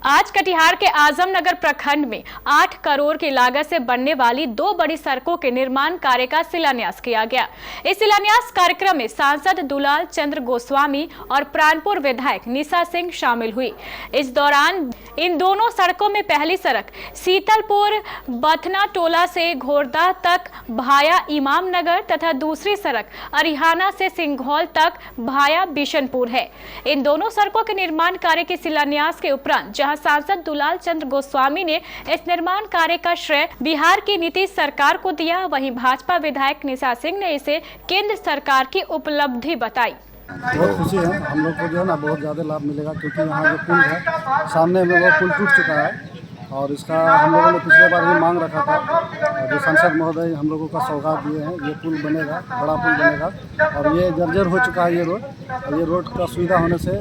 आज कटिहार के आजमनगर प्रखंड में 8 करोड़ की लागत से बनने वाली 2 बड़ी सड़कों के निर्माण कार्य का शिलान्यास किया गया। इस शिलान्यास कार्यक्रम में सांसद दुलाल चंद्र गोस्वामी और प्राणपुर विधायक निशा सिंह शामिल हुई। इस दौरान इन दोनों सड़कों में पहली सड़क शीतलपुर बथना टोला से घोरदा तक भाया इमाम नगर तथा दूसरी सड़क अरिहाना से सिंघौल तक भाया बिशनपुर है। इन दोनों सड़कों के निर्माण कार्य के शिलान्यास के उपरांत जहां सांसद दुलाल चंद्र गोस्वामी ने इस निर्माण कार्य का श्रेय बिहार की नीतीश सरकार को दिया, वहीं भाजपा विधायक निशा सिंह ने इसे केंद्र सरकार की उपलब्धि बताई। बहुत खुशी है, हम लोग को जो है ना बहुत ज़्यादा लाभ मिलेगा, क्योंकि यहाँ जो पुल है सामने में वो पुल टूट चुका है और इसका हम लोगों ने पिछले बार ही मांग रखा था। जो सांसद महोदय हम लोगों का सौगात दिए हैं, ये पुल बनेगा, बड़ा पुल बनेगा और ये जर्जर हो चुका है ये रोड, और ये रोड का सुविधा होने से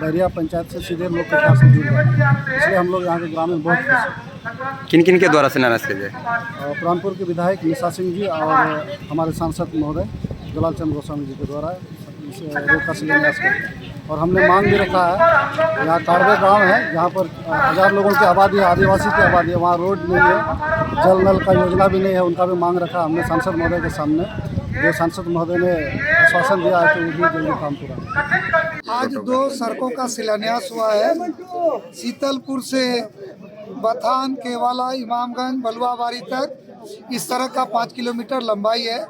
बैरिया पंचायत से सीधे लोग के पास जुड़ गए, इसलिए हम लोग यहाँ के ग्रामीण बहुत खुश हैं। किन किन के द्वारा शिलान्यास किया गया? प्राणपुर के विधायक निशा सिंह जी और हमारे सांसद महोदय दुलाल चंद्र गोस्वामी जी के द्वारा इस रोड का शिलान्यास किया। और हमने मांग भी रखा है, यहाँ कार्बे गांव है जहाँ पर 1000 लोगों की आबादी है, आदिवासी की आबादी है, वहाँ रोड नहीं है, जल नल का योजना भी नहीं है, उनका भी मांग रखा हमने सांसद महोदय के सामने। जो सांसद महोदय ने आश्वासन दिया है कि वो भी जल्दी काम पूरा। आज 2 सड़कों का शिलान्यास हुआ है। शीतलपुर से बथान केवाला इमामगंज बलुआबाड़ी तक इस सड़क का 5 किलोमीटर लंबाई है।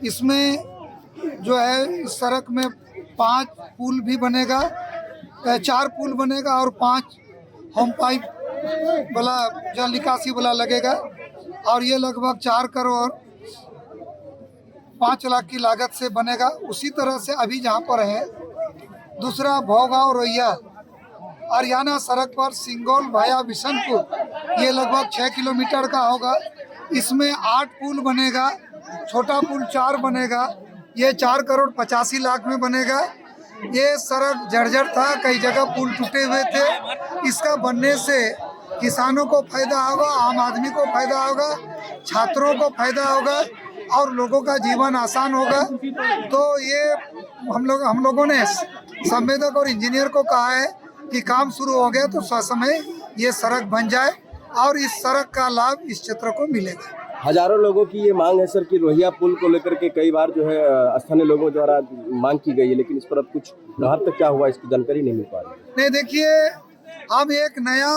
इसमें जो है इस सड़क में 5 पुल भी बनेगा, 4 पुल बनेगा और 5 होम पाइप वाला जल निकासी वाला लगेगा और ये लगभग 4 करोड़ 5 लाख की लागत से बनेगा। उसी तरह से अभी जहाँ पर है दूसरा भौगांव रोहिया अरियाना सड़क पर सिंगौल भाया बिशनपुर, ये लगभग 6 किलोमीटर का होगा। इसमें 8 पुल बनेगा, छोटा पुल 4 बनेगा, ये 4 करोड़ 85 लाख में बनेगा। ये सड़क जर्जर था, कई जगह पुल टूटे हुए थे। इसका बनने से किसानों को फायदा होगा, आम आदमी को फायदा होगा, छात्रों को फायदा होगा और लोगों का जीवन आसान होगा। तो ये हम लोगों ने संवेदक और इंजीनियर को कहा है कि काम शुरू हो गया तो ससमय ये सड़क बन जाए और इस सड़क का लाभ इस क्षेत्र को मिलेगा। हजारों लोगों की ये मांग है सर कि रोहिया पुल को लेकर के कई बार जो है स्थानीय लोगों द्वारा मांग की गई है, लेकिन इस पर अब कुछ राहत तक क्या हुआ इसकी जानकारी नहीं मिल पा रही। नहीं, देखिए हम एक नया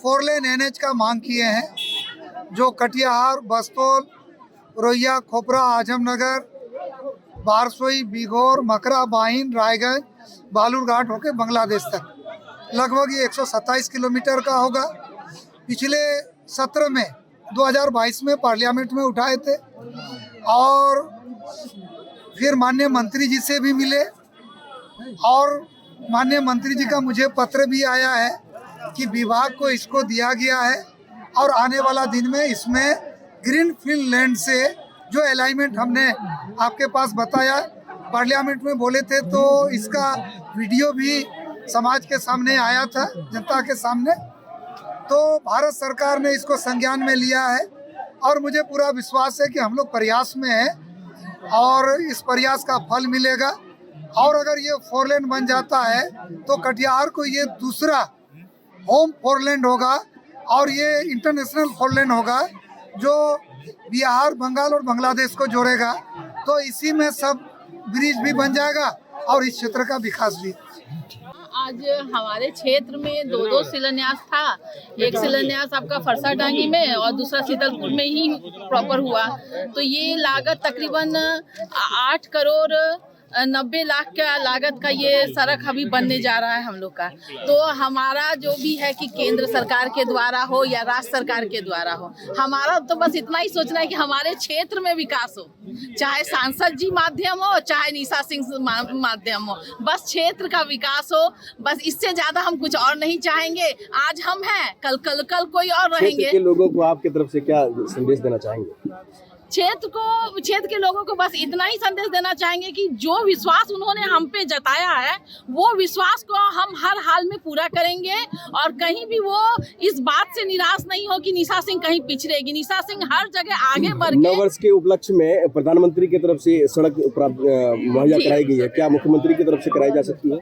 4 लेन NH का मांग किए हैं जो कटिहार, बस्तौल, रोहिया, खोपरा, आजमनगर, बारसोई, बीघोर, मकरा, बाहिन, रायगंज, बालूरघाट होकर बांग्लादेश तक लगभग ये 127 किलोमीटर का होगा। पिछले सत्र में 2022 में पार्लियामेंट में उठाए थे और फिर माननीय मंत्री जी से भी मिले और माननीय मंत्री जी का मुझे पत्र भी आया है कि विभाग को इसको दिया गया है और आने वाला दिन में इसमें ग्रीन फील्ड लैंड से जो अलाइनमेंट हमने आपके पास बताया पार्लियामेंट में बोले थे, तो इसका वीडियो भी समाज के सामने आया था, जनता के सामने। तो भारत सरकार ने इसको संज्ञान में लिया है और मुझे पूरा विश्वास है कि हम लोग प्रयास में हैं और इस प्रयास का फल मिलेगा। और अगर ये 4 लेन बन जाता है तो कटिहार को ये दूसरा होम 4 लेन होगा और ये इंटरनेशनल 4 लेन होगा जो बिहार, बंगाल और बांग्लादेश को जोड़ेगा। तो इसी में सब ब्रिज भी बन जाएगा और इस क्षेत्र का विकास भी। आज हमारे क्षेत्र में 2 शिलान्यास था। एक शिलान्यास आपका फरसा डांगी में और दूसरा शीतलपुर में ही प्रॉपर हुआ। तो ये लागत तकरीबन 8 करोड़ 90 लाख का लागत का ये सड़क अभी बनने जा रहा है हम लोग का। तो हमारा जो भी है कि केंद्र सरकार के द्वारा हो या राज्य सरकार के द्वारा हो, हमारा तो बस इतना ही सोचना है कि हमारे क्षेत्र में विकास हो, चाहे सांसद जी माध्यम हो चाहे निशा सिंह माध्यम हो, बस क्षेत्र का विकास हो। बस इससे ज्यादा हम कुछ और नहीं चाहेंगे। आज हम हैं, कल कोई और रहेंगे। क्षेत्र के लोगों को आपकी तरफ से क्या संदेश देना चाहेंगे? क्षेत्र के लोगों को बस इतना ही संदेश देना चाहेंगे कि जो विश्वास उन्होंने हम पे जताया है वो विश्वास को हम हर हाल में पूरा करेंगे और कहीं भी वो इस बात से निराश नहीं हो कि निशा सिंह कहीं पिछड़ेगी। निशा सिंह हर जगह आगे बढ़ के। 9 वर्ष के उपलक्ष्य में प्रधानमंत्री की तरफ से सड़क मुहैया कराई गई है, क्या मुख्यमंत्री की तरफ से कराई जा सकती है?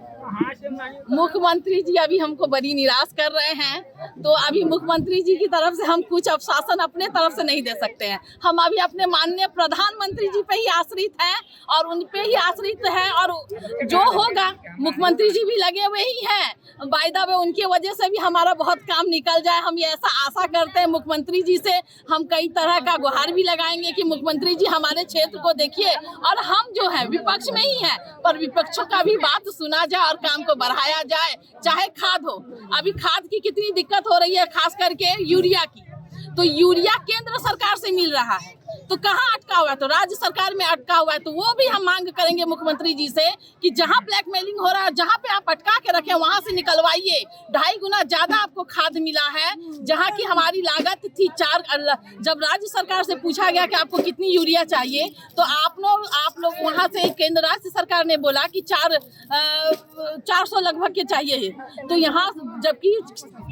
मुख्यमंत्री जी अभी हमको बड़ी निराश कर रहे हैं, तो अभी मुख्यमंत्री जी की तरफ से हम कुछ शासन अपने तरफ से नहीं दे सकते हैं। हम अभी अपने माननीय प्रधानमंत्री जी पे ही आश्रित हैं और उन पे ही आश्रित हैं, और जो होगा मुख्यमंत्री जी भी लगे हुए ही हैं। बाय द वे उनकी वजह से भी हमारा बहुत काम निकल जाए, हम ये ऐसा आशा करते हैं मुख्यमंत्री जी से। हम कई तरह का गुहार भी लगाएंगे कि मुख्यमंत्री जी हमारे क्षेत्र को देखिए, और हम जो है विपक्ष में ही हैं, पर विपक्षों का भी बात सुना जाए और काम को बढ़ाया जाए। चाहे खाद हो, अभी खाद की कितनी दिक्कत हो रही है, खास करके यूरिया की। तो यूरिया केंद्र सरकार से मिल रहा है, तो कहाँ अटका हुआ है? तो राज्य सरकार में अटका हुआ है। तो वो भी हम मांग करेंगे मुख्यमंत्री जी से कि जहाँ ब्लैकमेलिंग हो रहा है, जहाँ पे आप अटका के रखे वहां से निकलवाइए। 2.5 गुना ज्यादा आपको खाद मिला है, जहाँ की हमारी लागत थी 4। जब राज्य सरकार से पूछा गया कि आपको कितनी यूरिया चाहिए, तो आप लोग वहाँ से केंद्र राज्य सरकार ने बोला कि 400 लगभग के चाहिए। तो यहाँ जबकि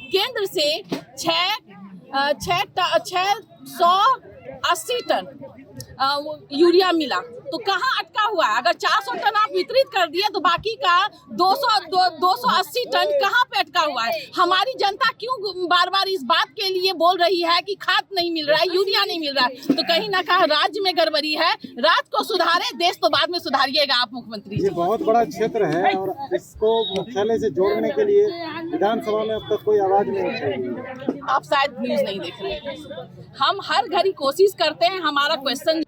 केंद्र से 680 टन यूरिया मिला, तो कहाँ अटका हुआ है? अगर 400 टन आप वितरित कर दिए तो बाकी का 280 टन कहाँ पे अटका हुआ है? हमारी जनता क्यों बार बार इस बात के लिए बोल रही है कि खाद नहीं मिल रहा है, यूरिया नहीं मिल रहा है? तो कहीं ना कहीं राज्य में गड़बड़ी है। राज्य को सुधारे, देश तो बाद में सुधारिएगा आप मुख्यमंत्री ये जी। बहुत बड़ा क्षेत्र है और इसको मुख्यालय से जोड़ने के लिए विधानसभा में अब तक कोई आवाज नहीं उठाई। आप शायद न्यूज नहीं देख रहे हैं। हम हर घड़ी कोशिश करते हैं, हमारा क्वेश्चन